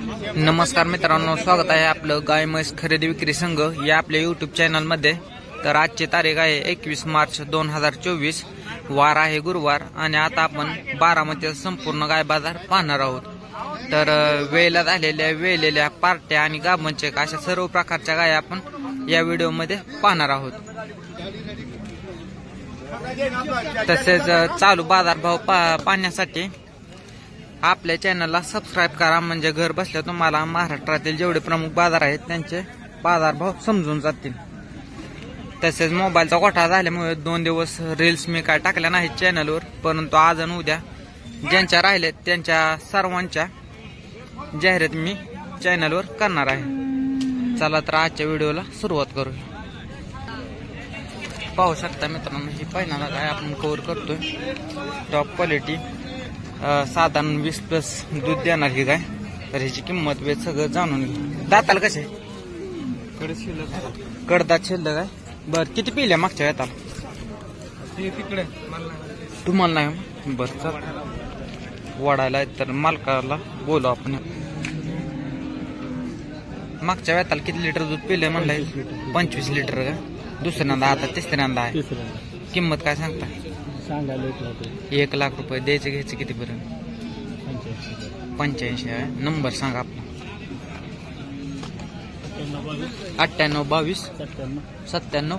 नमस्कार मित्रांनो, स्वागत आहे आपलं गाय म्हैस खरेदी विक्री संघ या आपल्या यूट्यूब चॅनलमध्ये। तर आजची तारीख आहे 21 मार्च 2024, वार आहे गुरुवार आणि आता आपण बारामतीचा संपूर्ण गाय बाजार पाहणार आहोत। तर वेळेला झालेल्या वेळलेल्या पार्ट्या आणि गाभणचे अशा सर्व प्रकारच्या गाय आपण या व्हिडिओमध्ये पाहणार आहोत। तसेच चालू बाजारभाव पाहण्यासाठी आपल्या चॅनलला सबस्क्राइब करा, म्हणजे घर बसल्या तुम्हाला महाराष्ट्रातील जेवढे प्रमुख बाजार आहेत त्यांचे बाजारभाव समजून जातील। तसेच मोबाईलचा कोठा झाल्यामुळे 2 दिवस रील्स मी काय टाकल्या नाहीत चॅनलवर, परंतु आज आणि उद्या ज्यांच्या राहिलेत त्यांच्या सर्वांच्या जाहिरात मी चॅनलवर करणार आहे। चला तर आजच्या व्हिडिओला सुरुवात करूया। पाहू शकता मित्रांनो, ही पहिल्यांदा काय आपण कव्हर करतोय। टॉप क्वालिटी, साधारण 20+ दूध देणार ही गाय। तर ह्याची किंमत वेळ सगळं जाणून घे। दाताला कसे कडदात शिल्लक आहे। बर, किती पिल्या मागच्या येतात तिकडे तुम्हाला नाही? बर, चल वडायला तर मालकाला बोलू आपण। मागच्या वेताला किती लिटर दूध पिले म्हणलंय? 25 लिटर का? दुसऱ्यांदा आता तिसऱ्यांदा आहे। किंमत काय सांगता? 1 लाख रुपये द्यायचे, घ्यायचे किती पर्यंत? 85 आहे। नंबर सांगा आपला। 98 22 97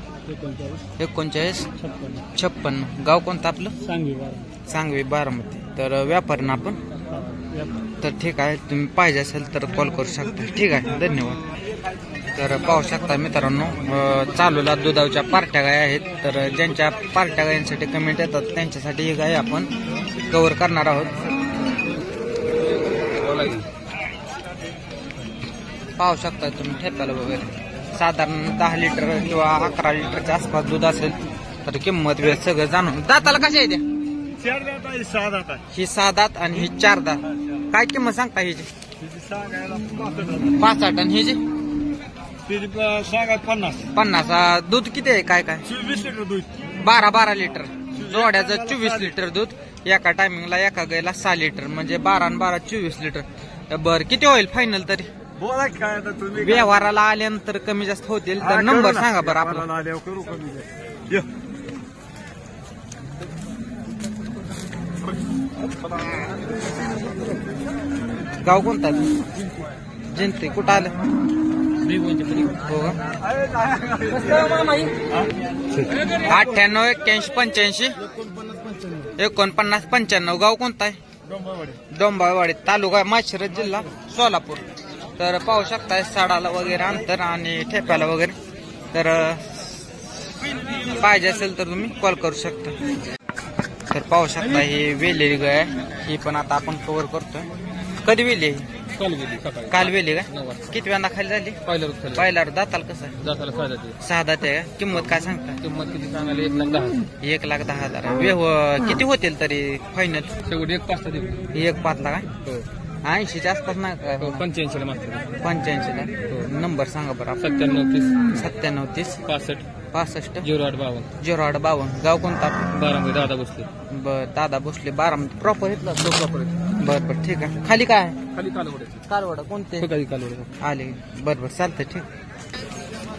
39 56। गाव कोणतं आपलं? सांगवी बारामती। तर व्यापारी आपण। तर ठीक आहे, तुम्ही पाहिजे असेल तर कॉल करू शकता। ठीक आहे, धन्यवाद। तर पाहू शकता मित्रांनो, चालूला दुधाच्या पार्ट्या गाय आहेत। तर ज्यांच्या पार्ट्या गायांसाठी कमेंट येतात त्यांच्यासाठी ही गाय आपण कव्हर करणार आहोत। पाहू शकता तुम्ही ठेप्याला वगैरे साधारण 10 लिटर किंवा 11 लिटरच्या आसपास दूध असेल। तर किंमत वेळ सगळं जाणून। दाताला कशा आहे त्या? 4 दात आहे, 6 दात आहे। ही 6 दात आणि ही 4 दात। काय किंमत सांगता हिची? 65 आणि हिची? 50। दूध किती आहे? काय काय? 20 लिटर दूध। 12 लिटर जोड्याचं 24 लिटर दूध। एका टायमिंगला एका गायला 6 लिटर, म्हणजे 12 आणि 12 24 लिटर। बर, किती होईल फायनल तरी? बोला काय आता तुम्ही, व्यवहाराला आल्यानंतर कमी जास्त होतील। तर नंबर सांगा बरं आपला। करू कमी। गाव कोणता? जिंती। कुठं आलं? हो का? 98 81 85 49 95। गाव कोणता आहे? डोंबाळवाडी, तालुका माळशिरस, जिल्हा सोलापूर। तर पाहू शकताय साडाला वगैरे अंतर आणि ठेप्याला वगैरे। तर पाहिजे असेल तर तुम्ही कॉल करू शकता। तर पाहू शकता ही वेलेली गाय आहे, ही पण आता आपण कव्हर करतोय। कधी वेली? काल वेली का? किती वेळा खाली झाली? पहिला दाताल कसं आहे? 6 दात आहे का? किंमत काय सांगता? किंमत किती सांगायला? 1,10,000। किती होतील तरी फायनल? शेवटी 1,5 देऊ। 1,5 लाख? 80च्या आसपास नाही काय? 85 ला मागतो। 85 ला। नंबर सांगा बरं। 97 30 97 30 65 0852 0852। गाव कोणता? बारामती, दादा बसले। बर, दादा भोसले, बारामती प्रॉपर इथला? बर, ठीक आहे। खाली काय आहे? खाली कालवडा कोणते कालवड आले? बर, चालतंय, ठीक।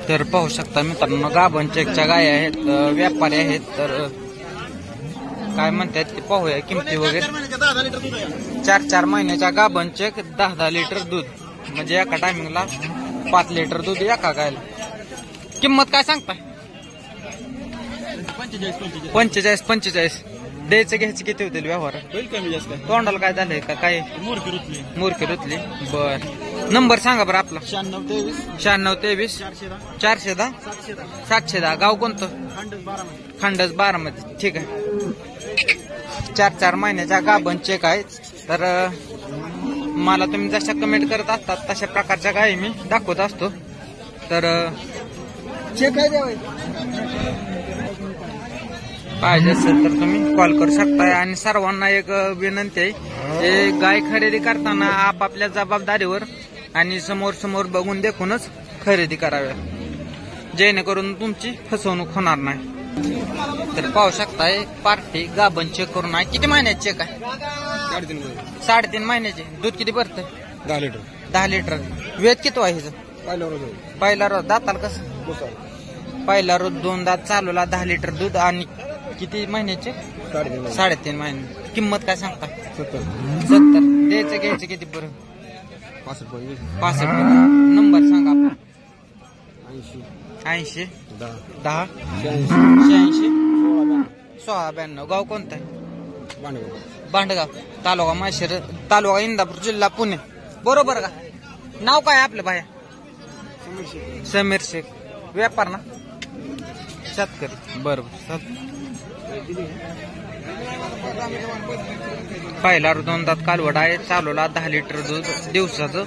तर पाहू शकता मित्रांनो, गाभण चेकच्या गाय आहेत, व्यापारी आहेत। तर काय म्हणतात ते पाहूया किमती वगैरे। 4 महिन्याच्या गाभण चेक, 10 लिटर दूध, म्हणजे एका टायमिंगला 5 लिटर दूध एका गायला। किंमत काय सांगताय? 45 द्यायचं घ्यायचं किती होतील व्यवहार? कमी जास्त। तोंडाला काय झालंय का? काय मूर्खी रुतली? बर, नंबर सांगा बरं आपला। 96 23 410 710। गाव कोणतं? खंडस बारामती। ठीक आहे। 4 महिन्याच्या गाभण चेक आहे। तर मला तुम्ही जशा कमेंट करत असतात तशा प्रकारच्या गाय मी दाखवत असतो। तर चेक आहे पाहिजे असेल तर तुम्ही कॉल करू शकताय। आणि सर्वांना एक विनंती आहे, गाय खरेदी करताना आपापल्या जबाबदारीवर आणि समोर बघून देखूनच खरेदी कराव्या, जेणेकरून तुमची फसवणूक होणार नाही। तर पाहू शकताय पार्टी गाभण चेक करून आहे। किती महिन्याचे चेक आहे? 3.5 3.5 महिन्याचे। दूध किती भरतंय? 10 लिटर 10 लिटर वेद किती आहे हिचं पहिला रोज दाताला कसं पहिला रोज 2 दात चालूला 10 लिटर दूध आणि किती महिन्याचे 3.5 महिने किंमत काय सांगता 70 द्यायचं घ्यायचं किती बरं 65 नंबर सांगा आपला 80 10 86 92 गाव कोणतं आहे भांडगाव तालुका माहेश्वर तालुका इंदापूर जिल्हा पुणे बरोबर का नाव काय आपलं बाया समीर शेख व्यापार ना शेतकरी बरोबर पहिला 2 दात कालवड आहे चालूला 10 लिटर दूध दिवसाचं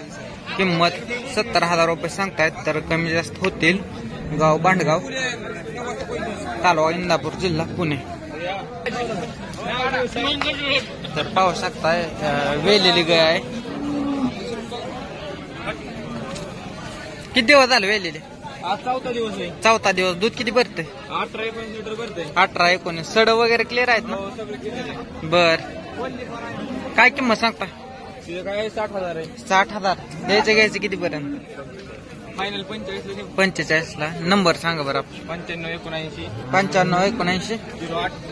किंमत 70,000 रुपये सांगतायत तर कमी जास्त होतील गाव भांडगाव तालुका इंदापूर जिल्हा पुणे तर पाहू शकताय वेलेली गाय आहे किती दिवस झाले वेलेले आज 4था दिवस आहे 4था दिवस दूध किती भरते 18-19 लिटर भरते 18-19 सड वगैरे क्लिअर आहेत ना बर काय किंमत सांगता काय 60,000 आहे 60,000 द्यायचं घ्यायचं किती पर्यंत फायनल 45 ला नंबर सांगा बरं 9579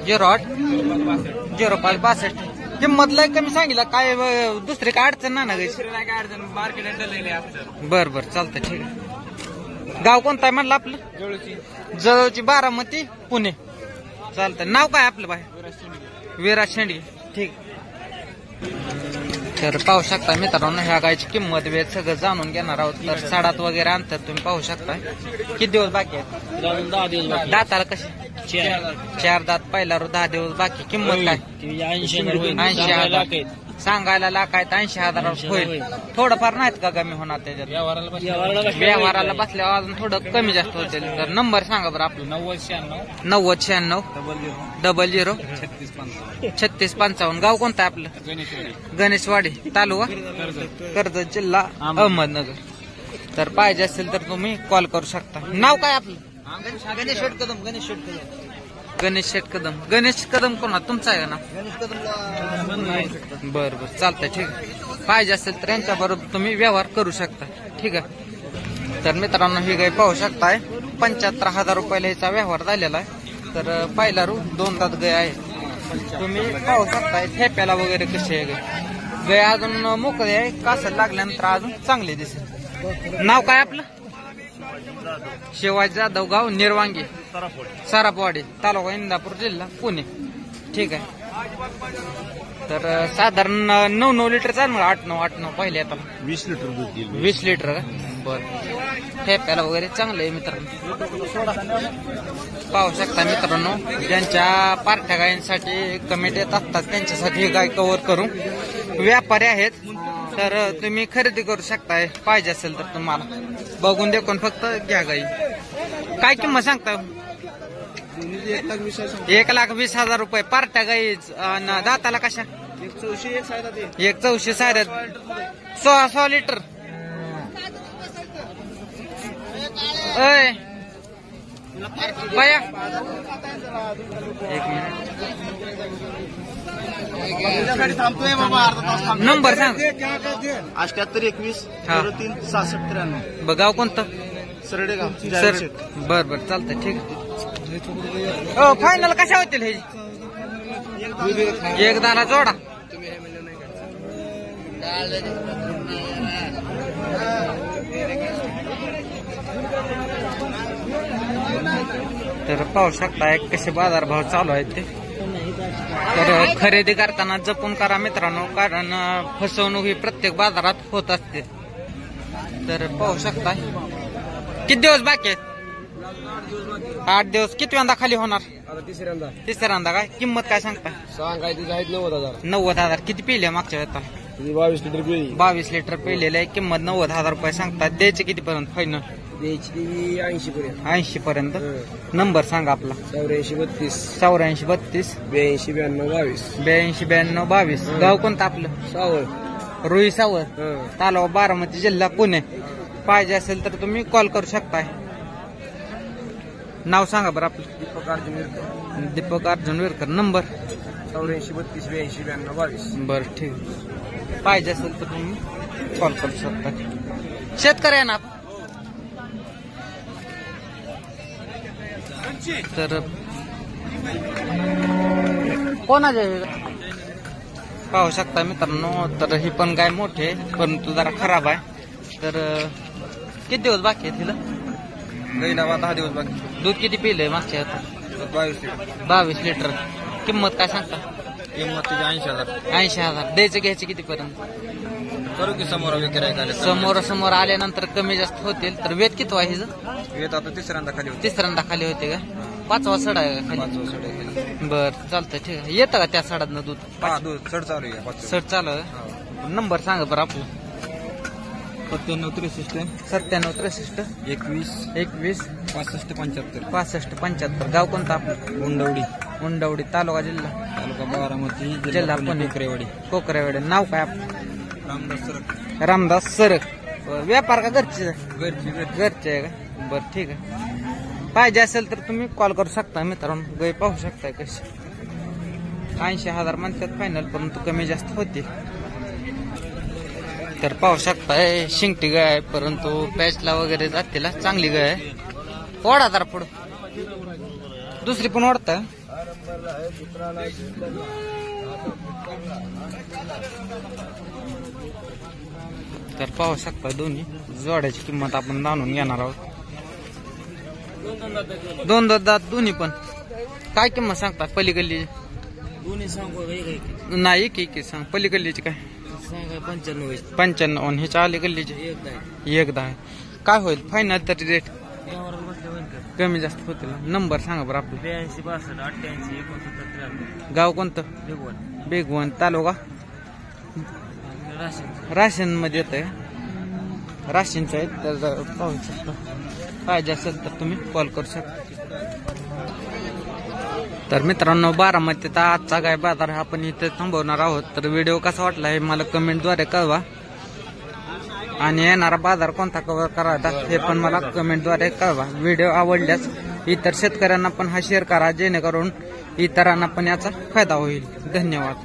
08 0562 किंमत लय कमी सांगितलं काय दुसरी काय अडचण ना बर बर चालतंय ठीक आहे गाव कोणतं आहे म्हणलं आपलं जवळची बारामती पुणे चालतंय नाव काय आपलं बाय विराज शेंडगे ठीक तर पाहू शकता मित्रांनो ह्या गायची किंमत वेळ सगळं जाणून घेणार आहोत तर साडात वगैरे आणतात तुम्ही पाहू शकता किती दिवस बाकी आहेत 10 दिवस दाताला कसे 4 दात पहिला 10 दिवस बाकी किंमत काय 80,000 सांगायला लाख आहेत 80,000 होईल थोडंफार नाहीत का कमी होणार त्याच्यात व्यवहाराला बसल्यावर अजून थोडं कमी जास्त होतील तर नंबर सांगा बरं आपलं 9096 00 3655 गाव कोणतं आहे आपलं गणेशवाडी तालुका कर्जत जिल्हा अहमदनगर तर पाहिजे असेल तर तुम्ही कॉल करू शकता नाव काय आपलं गणेश शेठ कदम गणेश कदम कोणा तुमचा आहे ना बर बर चालतंय ठीक आहे पाहिजे असेल तर यांच्या बरोबर तुम्ही व्यवहार करू शकता ठीक आहे तर मित्रांनो ही गाय पाहू शकताय 75,000 रुपयाला याचा व्यवहार झालेला आहे तर पहिला 2 दात गाय आहे तुम्ही पाहू शकताय ठेप्याला वगैरे कशी आहे गाय अजून मोकळी आहे कासर लागल्यानंतर अजून चांगली दिसेल नाव काय आपलं शिवाजी जाधव गाव निर्वांगी सरापवाडी तालुका इंदापूर जिल्हा पुणे ठीक आहे तर साधारण 9 लिटर चाल मग 8-9 पहिले आता 20 लिटर दूध दिलं 20 लिटर का बर ठेप्याला वगैरे चांगलं आहे मित्रांनो पाहू शकता मित्रांनो ज्यांच्या पार्ट्या गायींसाठी कमेंट येत असतात त्यांच्यासाठी गाय कव्हर करू व्यापारी आहेत तर तुम्ही खरेदी करू शकताय पाहिजे असेल तर तुम्हाला बघून देखून फक्त घ्या गाई काय किंमत सांगता 1,20,000 रुपये पार्ट्या गाई दाताला कशा 1,34 साऱ्या 16 लिटर अय बाया 1 मिनिट नंबर सांग 7821 03 6693 बघाव कोणतं सरडेगाव सर बर बर चालतंय ठीक आहे फायनल कशा होतील हे 1,10 जोडा तर पाहू शकताय कसे बाजारभाव चालू आहेत ते तर खरेदी करताना जपून करा मित्रांनो कारण फसवणूक ही प्रत्येक बाजारात होत असते तर पाहू शकताय किती दिवस बाकी आहेत 8 दिवस किती वेळा खाली होणार तिसऱ्यांदा काय किंमत काय सांगता सांगायची आहेत 90,000 90,000 किती पिले मागच्या वेळेला 22 लिटर पिळी 22 लिटर पिलेले आहे किंमत 90,000 रुपये सांगतात द्यायचे किती पर्यंत फायनल द्यायची 80 पर्यंत 80 पर्यंत नंबर सांगा आपला 8432 8432 82 22 गाव कोणतं आपलं सावळ रुई सावर तालुका बारामती जिल्हा पुणे पाहिजे असेल तर तुम्ही कॉल करू शकताय नाव सांगा बरं आपलं दीपक अर्जुन विरकर नंबर 8432 82 बरं ठीक पाहिजे असेल तर तुम्ही कॉल करू शकता. शेतकरी आहे ना आपण? तर कोणाचे पाहू शकता मित्रांनो. तर ही पण गाय मोठी आहे परंतु जरा खराब आहे. तर किती दिवस बाकी आहे तिला? गाईला 10 दिवस बाकी. दूध किती पिलंय मागच्या आता? 22 लिटर. 22 लिटर. किंमत काय सांगता? किंमत तिची 80,000. 80,000. द्यायचं घ्यायचं कितीपर्यंत? करू की समोर विक्री समोर आल्यानंतर कमी जास्त होतील. तर वेद किती आहे हिचं? येत आता तिसऱ्यांदा खाली होती. तिसऱ्यांदा खाली होते का? 5वा सडा आहे का खाली? 5 वर्ष. बर चालतंय ठीक आहे. येतं का त्या सडातनं दूध? दूध चढ चालू आहे 5. सड चालू आहे. नंबर सांगा बरं आपलं. 97 63 97 63 21 21 65 75. 65 75. गाव कोणतं आपलं? उंडवडी तालुका जिल्हा तालुका बारामती जिल्हा पुणे. कोकरेवाडी. कोकरेवाडी. नाव काय आपलं? रामदास सरक. रामदास सरक. व्यापार का घरचे? घरची घरचे आहे का? बरं ठीक आहे. पाहिजे असेल तर तुम्ही कॉल करू शकता मित्रांनो. गाय पाहू शकताय कशी. 80,000 म्हणतात फायनल परंतु कमी जास्त होते. तर पाहू शकताय शिंगटी गाय आहे परंतु पॅचला वगैरे जाते. चांगली गाय आहे. ओढा जरा पुढं. दुसरी पण ओढता. तर पाहू शकता दोन्ही जोड्याची किंमत आपण जाणून घेणार आहोत. 2 दात दोन्ही पण. काय किंमत सांगता पलीकडली? दोन्ही सांगू नाही की सांग. पलीकडलीची काय? 95. आणि ह्याच्या अलीकडलीची 110. काय होईल फायनल तरी रेट? कमी जास्त होतील. नंबर सांगा बरं आपलं. 82 62 88 69 गाव कोणतं? बेगवन. तालुका राशन मध्ये येत आहे. राशींचं आहे. तर पाहू शकता. पाहिजे असेल तर तुम्ही कॉल करू शकता. तर मित्रांनो बारामतीत आजचा गाय बाजार आपण इथे थांबवणार आहोत. तर व्हिडिओ कसा वाटला हे मला कमेंटद्वारे कळवा. आणि येणारा बाजार कोणता कव्हर करायचा हे पण मला कमेंटद्वारे कळवा. व्हिडिओ आवडल्यास इतर शेतकऱ्यांना पण हा शेअर करा जेणेकरून इतरांना पण याचा फायदा होईल. धन्यवाद.